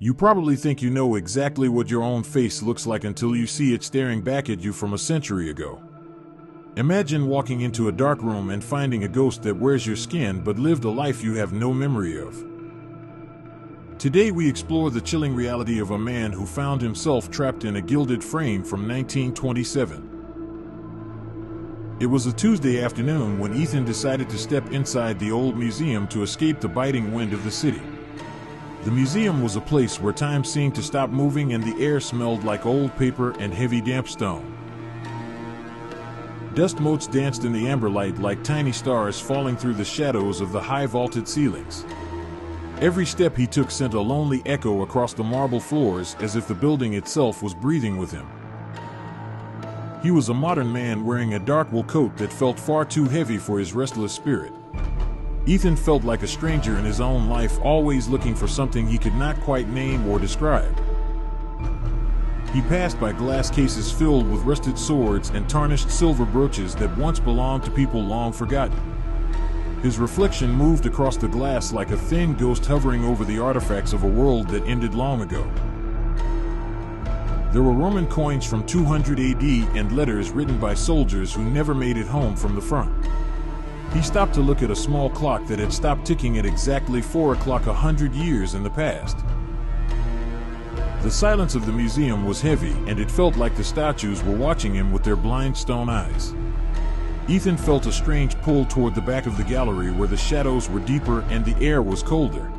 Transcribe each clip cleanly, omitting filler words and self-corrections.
You probably think you know exactly what your own face looks like until you see it staring back at you from a century ago. Imagine walking into a dark room and finding a ghost that wears your skin but lived a life you have no memory of. Today we explore the chilling reality of a man who found himself trapped in a gilded frame from 1927. It was a Tuesday afternoon when Ethan decided to step inside the old museum to escape the biting wind of the city. The museum was a place where time seemed to stop moving and the air smelled like old paper and heavy damp stone. Dust motes danced in the amber light like tiny stars falling through the shadows of the high vaulted ceilings. Every step he took sent a lonely echo across the marble floors as if the building itself was breathing with him. He was a modern man wearing a dark wool coat that felt far too heavy for his restless spirit. Ethan felt like a stranger in his own life, always looking for something he could not quite name or describe. He passed by glass cases filled with rusted swords and tarnished silver brooches that once belonged to people long forgotten. His reflection moved across the glass like a thin ghost hovering over the artifacts of a world that ended long ago. There were Roman coins from 200 AD and letters written by soldiers who never made it home from the front. He stopped to look at a small clock that had stopped ticking at exactly 4 o'clock 100 years in the past. The silence of the museum was heavy, and it felt like the statues were watching him with their blind stone eyes. Ethan felt a strange pull toward the back of the gallery where the shadows were deeper and the air was colder.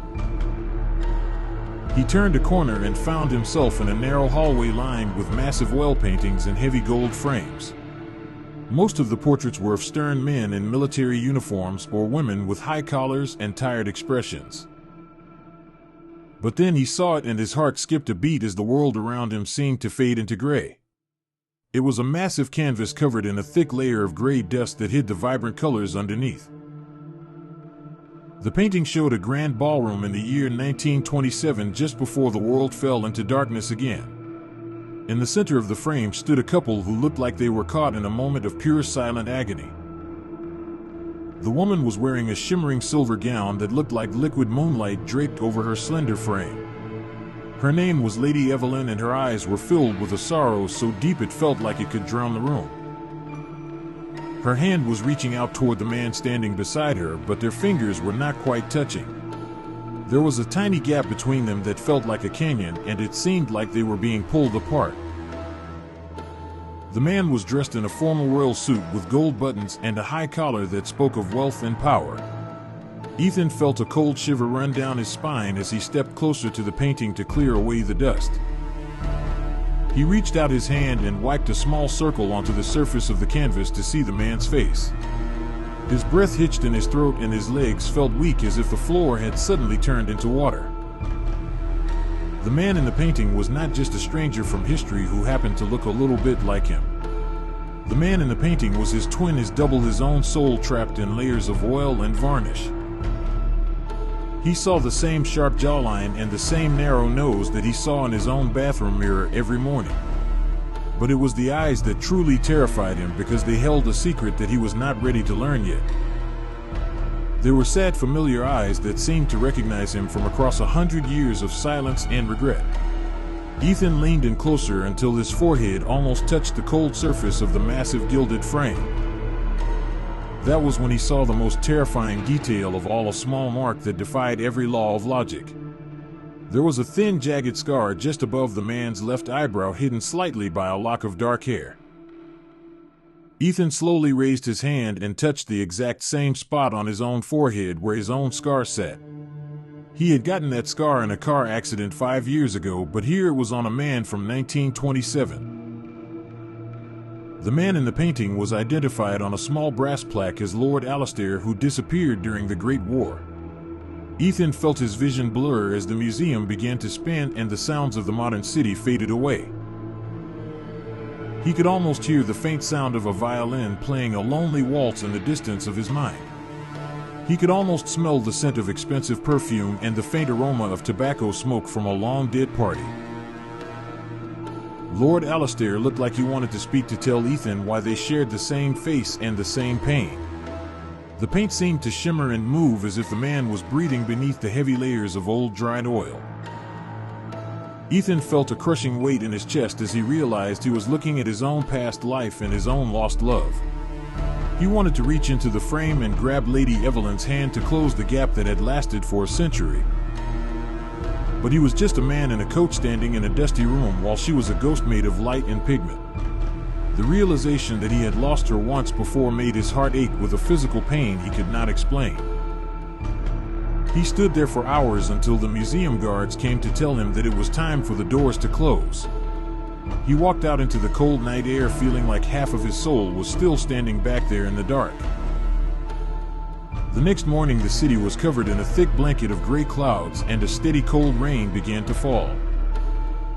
He turned a corner and found himself in a narrow hallway lined with massive oil paintings and heavy gold frames. Most of the portraits were of stern men in military uniforms or women with high collars and tired expressions. But then he saw it and his heart skipped a beat as the world around him seemed to fade into gray. It was a massive canvas covered in a thick layer of gray dust that hid the vibrant colors underneath. The painting showed a grand ballroom in the year 1927, just before the world fell into darkness again. In the center of the frame stood a couple who looked like they were caught in a moment of pure silent agony. The woman was wearing a shimmering silver gown that looked like liquid moonlight draped over her slender frame. Her name was Lady Evelyn, and her eyes were filled with a sorrow so deep it felt like it could drown the room. Her hand was reaching out toward the man standing beside her, but their fingers were not quite touching. There was a tiny gap between them that felt like a canyon, and it seemed like they were being pulled apart. The man was dressed in a formal royal suit with gold buttons and a high collar that spoke of wealth and power. Ethan felt a cold shiver run down his spine as he stepped closer to the painting to clear away the dust. He reached out his hand and wiped a small circle onto the surface of the canvas to see the man's face. His breath hitched in his throat and his legs felt weak as if the floor had suddenly turned into water. The man in the painting was not just a stranger from history who happened to look a little bit like him. The man in the painting was his twin, his double, his own soul trapped in layers of oil and varnish. He saw the same sharp jawline and the same narrow nose that he saw in his own bathroom mirror every morning. But it was the eyes that truly terrified him because they held a secret that he was not ready to learn yet. They were sad, familiar eyes that seemed to recognize him from across 100 years of silence and regret. Ethan leaned in closer until his forehead almost touched the cold surface of the massive gilded frame. That was when he saw the most terrifying detail of all, a small mark that defied every law of logic. There was a thin, jagged scar just above the man's left eyebrow, hidden slightly by a lock of dark hair. Ethan slowly raised his hand and touched the exact same spot on his own forehead where his own scar sat. He had gotten that scar in a car accident 5 years ago, but here it was on a man from 1927. The man in the painting was identified on a small brass plaque as Lord Alistair, who disappeared during the Great War. Ethan felt his vision blur as the museum began to spin and the sounds of the modern city faded away. He could almost hear the faint sound of a violin playing a lonely waltz in the distance of his mind. He could almost smell the scent of expensive perfume and the faint aroma of tobacco smoke from a long-dead party. Lord Alistair looked like he wanted to speak, to tell Ethan why they shared the same face and the same pain. The paint seemed to shimmer and move as if the man was breathing beneath the heavy layers of old dried oil. Ethan felt a crushing weight in his chest as he realized he was looking at his own past life and his own lost love. He wanted to reach into the frame and grab Lady Evelyn's hand to close the gap that had lasted for a century. But he was just a man in a coat standing in a dusty room while she was a ghost made of light and pigment. The realization that he had lost her once before made his heart ache with a physical pain he could not explain. He stood there for hours until the museum guards came to tell him that it was time for the doors to close. He walked out into the cold night air feeling like half of his soul was still standing back there in the dark. The next morning the city was covered in a thick blanket of gray clouds and a steady cold rain began to fall.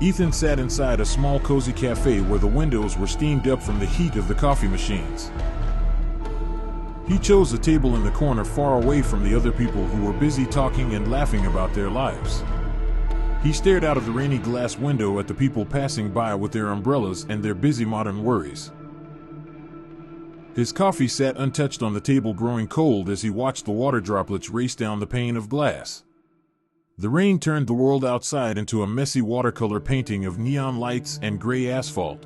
Ethan sat inside a small cozy cafe where the windows were steamed up from the heat of the coffee machines. He chose a table in the corner far away from the other people who were busy talking and laughing about their lives. He stared out of the rainy glass window at the people passing by with their umbrellas and their busy modern worries. His coffee sat untouched on the table growing cold as he watched the water droplets race down the pane of glass. The rain turned the world outside into a messy watercolor painting of neon lights and gray asphalt.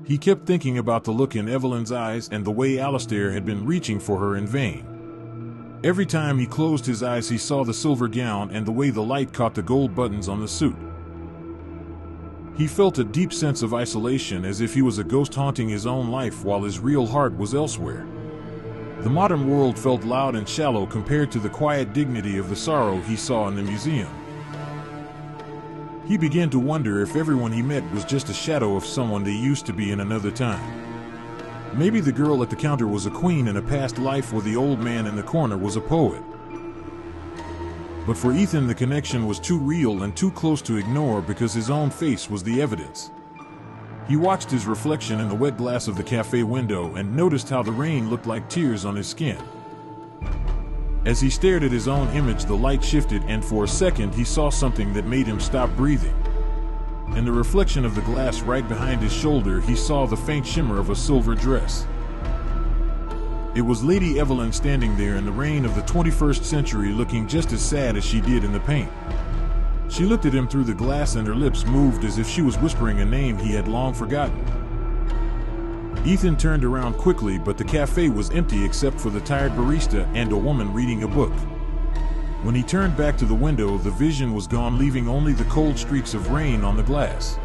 He kept thinking about the look in Evelyn's eyes and the way Alistair had been reaching for her in vain. Every time he closed his eyes he saw the silver gown and the way the light caught the gold buttons on the suit. He felt a deep sense of isolation as if he was a ghost haunting his own life while his real heart was elsewhere. The modern world felt loud and shallow compared to the quiet dignity of the sorrow he saw in the museum. He began to wonder if everyone he met was just a shadow of someone they used to be in another time. Maybe the girl at the counter was a queen in a past life or the old man in the corner was a poet. But for Ethan the connection was too real and too close to ignore because his own face was the evidence. He watched his reflection in the wet glass of the cafe window and noticed how the rain looked like tears on his skin. As he stared at his own image, the light shifted, and for a second he saw something that made him stop breathing. In the reflection of the glass right behind his shoulder, he saw the faint shimmer of a silver dress. It was Lady Evelyn standing there in the rain of the 21st century, looking just as sad as she did in the paint. She looked at him through the glass and her lips moved as if she was whispering a name he had long forgotten. Ethan turned around quickly, but the cafe was empty except for the tired barista and a woman reading a book. When he turned back to the window, the vision was gone, leaving only the cold streaks of rain on the glass.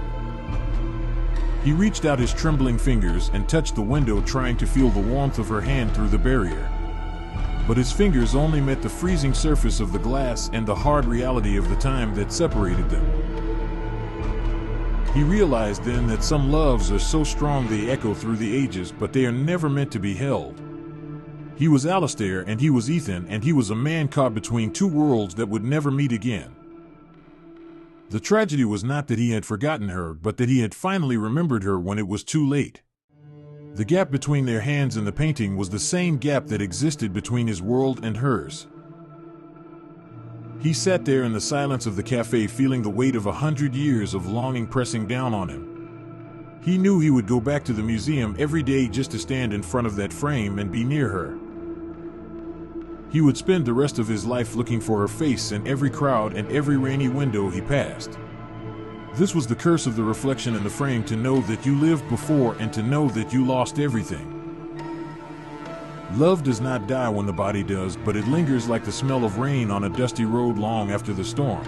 He reached out his trembling fingers and touched the window, trying to feel the warmth of her hand through the barrier. But his fingers only met the freezing surface of the glass and the hard reality of the time that separated them. He realized then that some loves are so strong they echo through the ages, but they are never meant to be held. He was Alistair and he was Ethan, and he was a man caught between two worlds that would never meet again. The tragedy was not that he had forgotten her, but that he had finally remembered her when it was too late. The gap between their hands in the painting was the same gap that existed between his world and hers. He sat there in the silence of the cafe, feeling the weight of 100 years of longing pressing down on him. He knew he would go back to the museum every day just to stand in front of that frame and be near her. He would spend the rest of his life looking for her face in every crowd and every rainy window he passed. This was the curse of the reflection in the frame, to know that you lived before and to know that you lost everything. Love does not die when the body does, but it lingers like the smell of rain on a dusty road long after the storm.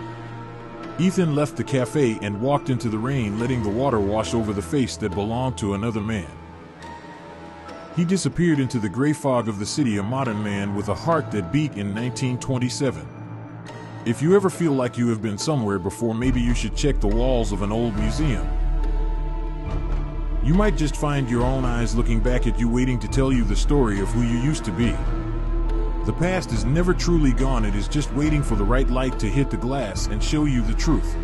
Ethan left the cafe and walked into the rain, letting the water wash over the face that belonged to another man. He disappeared into the gray fog of the city, a modern man with a heart that beat in 1927. If you ever feel like you have been somewhere before, maybe you should check the walls of an old museum. You might just find your own eyes looking back at you, waiting to tell you the story of who you used to be. The past is never truly gone, it is just waiting for the right light to hit the glass and show you the truth.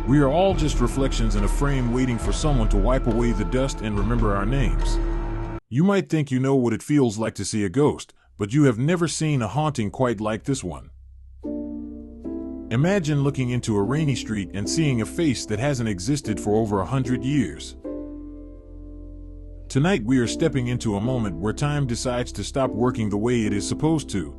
We are all just reflections in a frame, waiting for someone to wipe away the dust and remember our names. You might think you know what it feels like to see a ghost, but you have never seen a haunting quite like this one. Imagine looking into a rainy street and seeing a face that hasn't existed for over 100 years. Tonight we are stepping into a moment where time decides to stop working the way it is supposed to.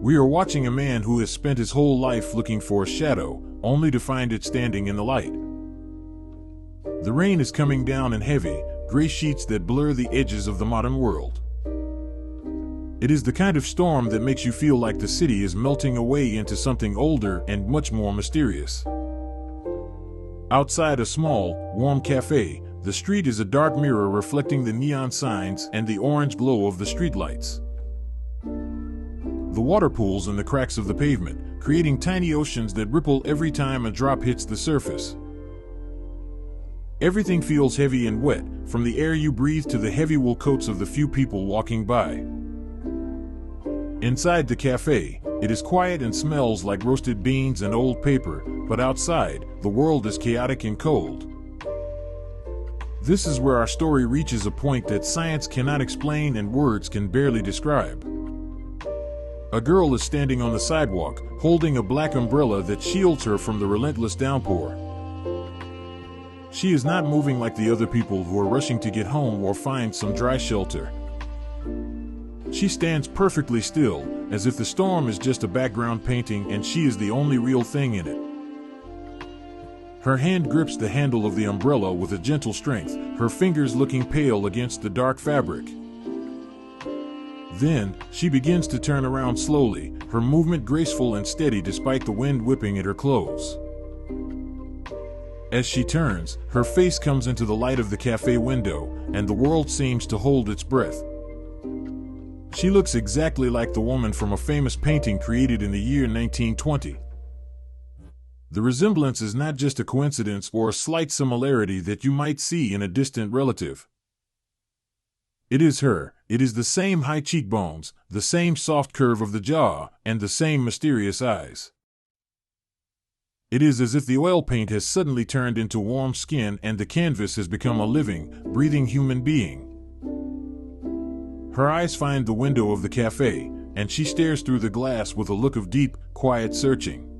We are watching a man who has spent his whole life looking for a shadow, only to find it standing in the light. The rain is coming down in heavy, gray sheets that blur the edges of the modern world. It is the kind of storm that makes you feel like the city is melting away into something older and much more mysterious. Outside a small, warm cafe, the street is a dark mirror reflecting the neon signs and the orange glow of the streetlights. The water pools in the cracks of the pavement, creating tiny oceans that ripple every time a drop hits the surface. Everything feels heavy and wet, from the air you breathe to the heavy wool coats of the few people walking by. Inside the cafe, it is quiet and smells like roasted beans and old paper, but outside, the world is chaotic and cold. This is where our story reaches a point that science cannot explain and words can barely describe. A girl is standing on the sidewalk, holding a black umbrella that shields her from the relentless downpour. She is not moving like the other people who are rushing to get home or find some dry shelter. She stands perfectly still, as if the storm is just a background painting and she is the only real thing in it. Her hand grips the handle of the umbrella with a gentle strength, her fingers looking pale against the dark fabric. Then, she begins to turn around slowly, her movement graceful and steady despite the wind whipping at her clothes. As she turns, her face comes into the light of the cafe window, and the world seems to hold its breath. She looks exactly like the woman from a famous painting created in the year 1920. The resemblance is not just a coincidence or a slight similarity that you might see in a distant relative. It is her. It is the same high cheekbones, the same soft curve of the jaw, and the same mysterious eyes. It is as if the oil paint has suddenly turned into warm skin and the canvas has become a living, breathing human being. Her eyes find the window of the cafe, and she stares through the glass with a look of deep, quiet searching.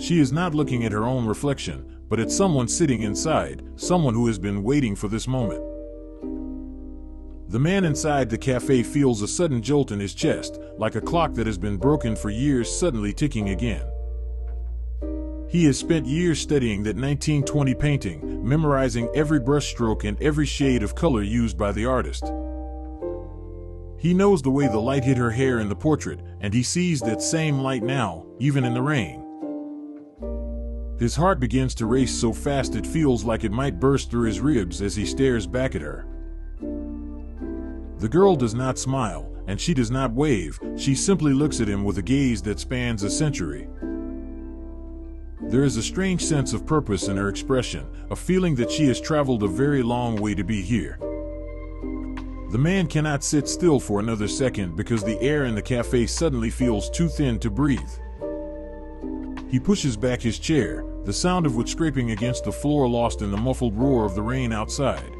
She is not looking at her own reflection, but at someone sitting inside, someone who has been waiting for this moment. The man inside the cafe feels a sudden jolt in his chest, like a clock that has been broken for years suddenly ticking again. He has spent years studying that 1920 painting, memorizing every brushstroke and every shade of color used by the artist. He knows the way the light hit her hair in the portrait, and he sees that same light now, even in the rain. His heart begins to race so fast it feels like it might burst through his ribs as he stares back at her. The girl does not smile, and she does not wave, she simply looks at him with a gaze that spans a century. There is a strange sense of purpose in her expression, a feeling that she has traveled a very long way to be here. The man cannot sit still for another second because the air in the cafe suddenly feels too thin to breathe. He pushes back his chair, the sound of which scraping against the floor lost in the muffled roar of the rain outside.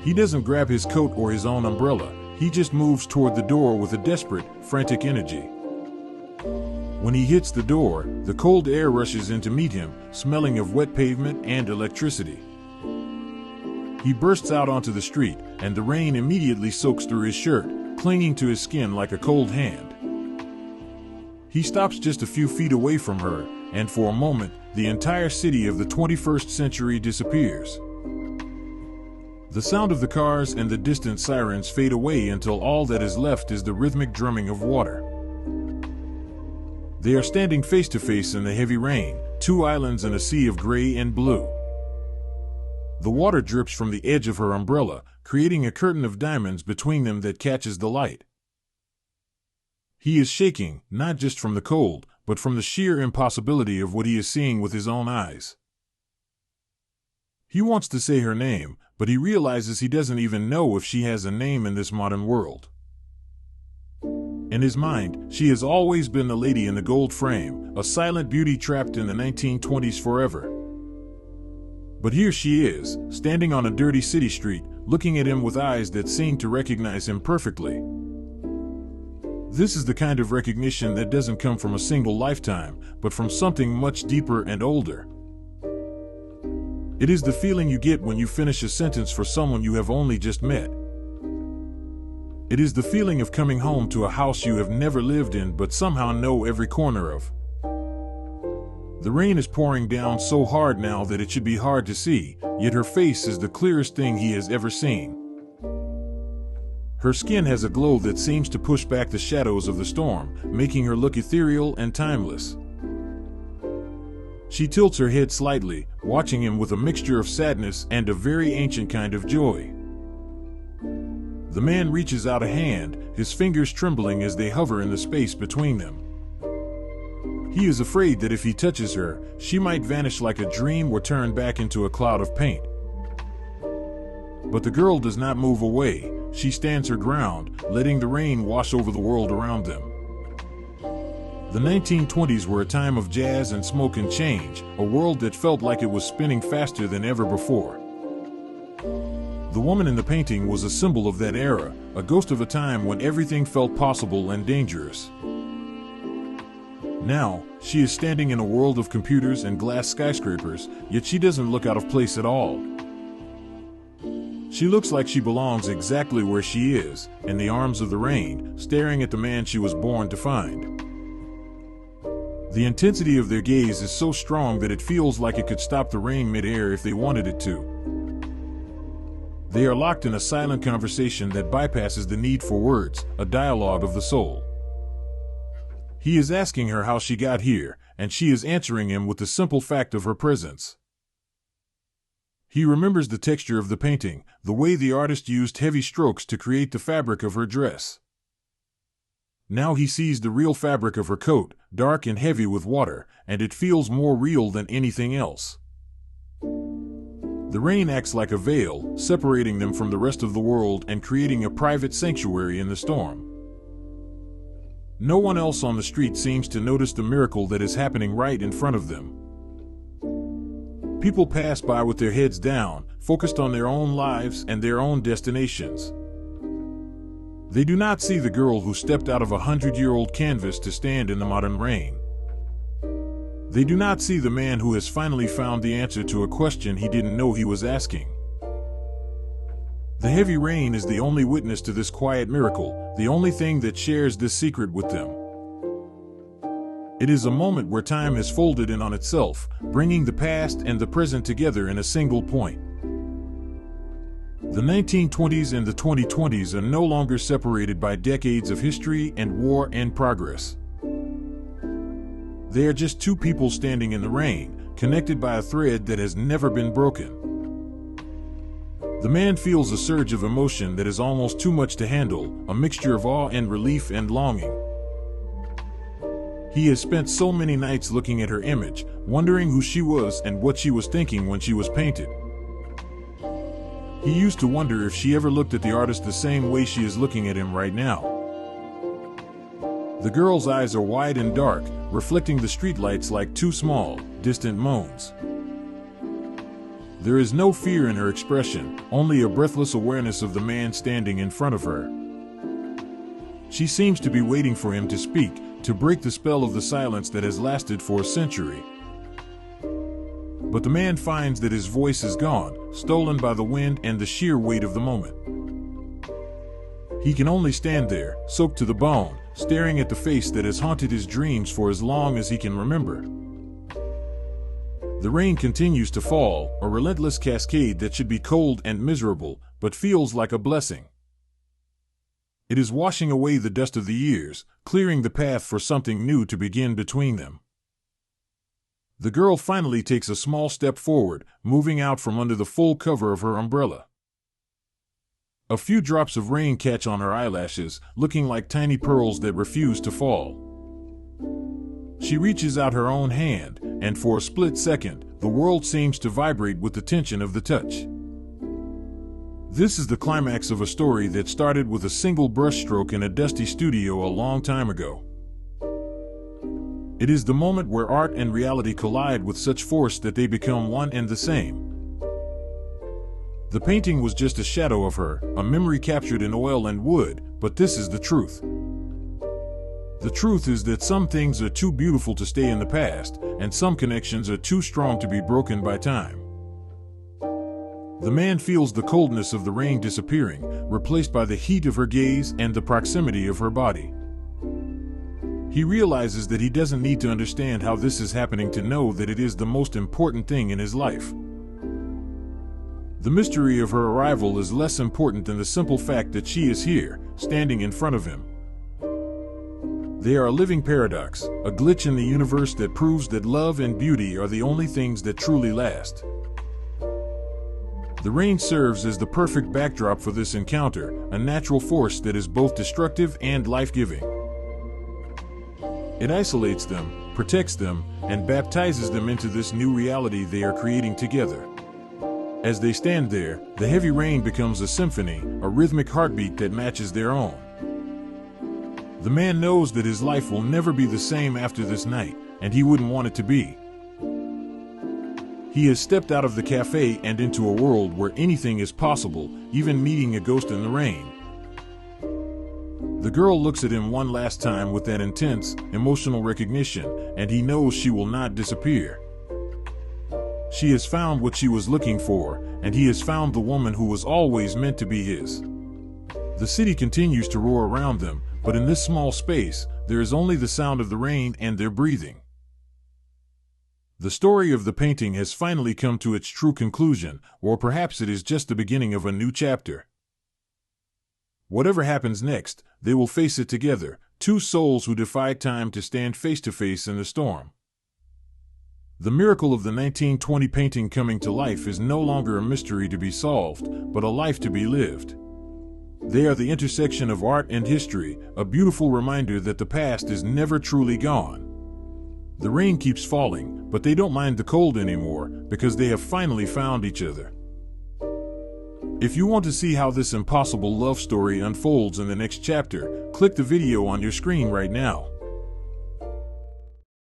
He doesn't grab his coat or his own umbrella, he just moves toward the door with a desperate, frantic energy. When he hits the door, the cold air rushes in to meet him, smelling of wet pavement and electricity. He bursts out onto the street, and the rain immediately soaks through his shirt, clinging to his skin like a cold hand. He stops just a few feet away from her, and for a moment, the entire city of the 21st century disappears. The sound of the cars and the distant sirens fade away until all that is left is the rhythmic drumming of water. They are standing face to face in the heavy rain, two islands in a sea of gray and blue. The water drips from the edge of her umbrella, creating a curtain of diamonds between them that catches the light. He is shaking, not just from the cold, but from the sheer impossibility of what he is seeing with his own eyes. He wants to say her name, but he realizes he doesn't even know if she has a name in this modern world. In his mind, she has always been the lady in the gold frame, a silent beauty trapped in the 1920s forever. But here she is, standing on a dirty city street, looking at him with eyes that seem to recognize him perfectly. This is the kind of recognition that doesn't come from a single lifetime, but from something much deeper and older. It is the feeling you get when you finish a sentence for someone you have only just met. It is the feeling of coming home to a house you have never lived in but somehow know every corner of. The rain is pouring down so hard now that it should be hard to see, yet her face is the clearest thing he has ever seen. Her skin has a glow that seems to push back the shadows of the storm, making her look ethereal and timeless. She tilts her head slightly, watching him with a mixture of sadness and a very ancient kind of joy. The man reaches out a hand, his fingers trembling as they hover in the space between them. He is afraid that if he touches her, she might vanish like a dream or turn back into a cloud of paint. But the girl does not move away. She stands her ground, letting the rain wash over the world around them. The 1920s were a time of jazz and smoke and change, a world that felt like it was spinning faster than ever before. The woman in the painting was a symbol of that era, a ghost of a time when everything felt possible and dangerous. Now, she is standing in a world of computers and glass skyscrapers, yet she doesn't look out of place at all. She looks like she belongs exactly where she is, in the arms of the rain, staring at the man she was born to find. The intensity of their gaze is so strong that it feels like it could stop the rain mid-air if they wanted it to. They are locked in a silent conversation that bypasses the need for words, a dialogue of the soul. He is asking her how she got here, and she is answering him with the simple fact of her presence. He remembers the texture of the painting, the way the artist used heavy strokes to create the fabric of her dress. Now he sees the real fabric of her coat, dark and heavy with water, and it feels more real than anything else. The rain acts like a veil, separating them from the rest of the world and creating a private sanctuary in the storm. No one else on the street seems to notice the miracle that is happening right in front of them. People pass by with their heads down, focused on their own lives and their own destinations. They do not see the girl who stepped out of a 100-year-old canvas to stand in the modern rain. They do not see the man who has finally found the answer to a question he didn't know he was asking. The heavy rain is the only witness to this quiet miracle, the only thing that shares this secret with them. It is a moment where time has folded in on itself, bringing the past and the present together in a single point. The 1920s and the 2020s are no longer separated by decades of history and war and progress. They are just two people standing in the rain, connected by a thread that has never been broken. The man feels a surge of emotion that is almost too much to handle, a mixture of awe and relief and longing. He has spent so many nights looking at her image, wondering who she was and what she was thinking when she was painted. He used to wonder if she ever looked at the artist the same way she is looking at him right now. The girl's eyes are wide and dark, reflecting the streetlights like two small, distant moans. There is no fear in her expression, only a breathless awareness of the man standing in front of her. She seems to be waiting for him to speak, to break the spell of the silence that has lasted for a century. But the man finds that his voice is gone, stolen by the wind and the sheer weight of the moment. He can only stand there, soaked to the bone, staring at the face that has haunted his dreams for as long as he can remember. The rain continues to fall, a relentless cascade that should be cold and miserable, but feels like a blessing. It is washing away the dust of the years, clearing the path for something new to begin between them. The girl finally takes a small step forward, moving out from under the full cover of her umbrella. A few drops of rain catch on her eyelashes, looking like tiny pearls that refuse to fall. She reaches out her own hand, and for a split second, the world seems to vibrate with the tension of the touch. This is the climax of a story that started with a single brushstroke in a dusty studio a long time ago. It is the moment where art and reality collide with such force that they become one and the same. The painting was just a shadow of her, a memory captured in oil and wood, but this is the truth. The truth is that some things are too beautiful to stay in the past, and some connections are too strong to be broken by time. The man feels the coldness of the rain disappearing, replaced by the heat of her gaze and the proximity of her body. He realizes that he doesn't need to understand how this is happening to know that it is the most important thing in his life. The mystery of her arrival is less important than the simple fact that she is here, standing in front of him. They are a living paradox, a glitch in the universe that proves that love and beauty are the only things that truly last. The rain serves as the perfect backdrop for this encounter, a natural force that is both destructive and life-giving. It isolates them, protects them, and baptizes them into this new reality they are creating together. As they stand there, the heavy rain becomes a symphony, a rhythmic heartbeat that matches their own. The man knows that his life will never be the same after this night, and he wouldn't want it to be. He has stepped out of the cafe and into a world where anything is possible, even meeting a ghost in the rain. The girl looks at him one last time with that intense, emotional recognition, and he knows she will not disappear. She has found what she was looking for, and he has found the woman who was always meant to be his. The city continues to roar around them, but in this small space, there is only the sound of the rain and their breathing. The story of the painting has finally come to its true conclusion, or perhaps it is just the beginning of a new chapter. Whatever happens next, they will face it together, two souls who defy time to stand face to face in the storm. The miracle of the 1920 painting coming to life is no longer a mystery to be solved, but a life to be lived. They are the intersection of art and history, a beautiful reminder that the past is never truly gone. The rain keeps falling, but they don't mind the cold anymore, because they have finally found each other. If you want to see how this impossible love story unfolds in the next chapter, click the video on your screen right now.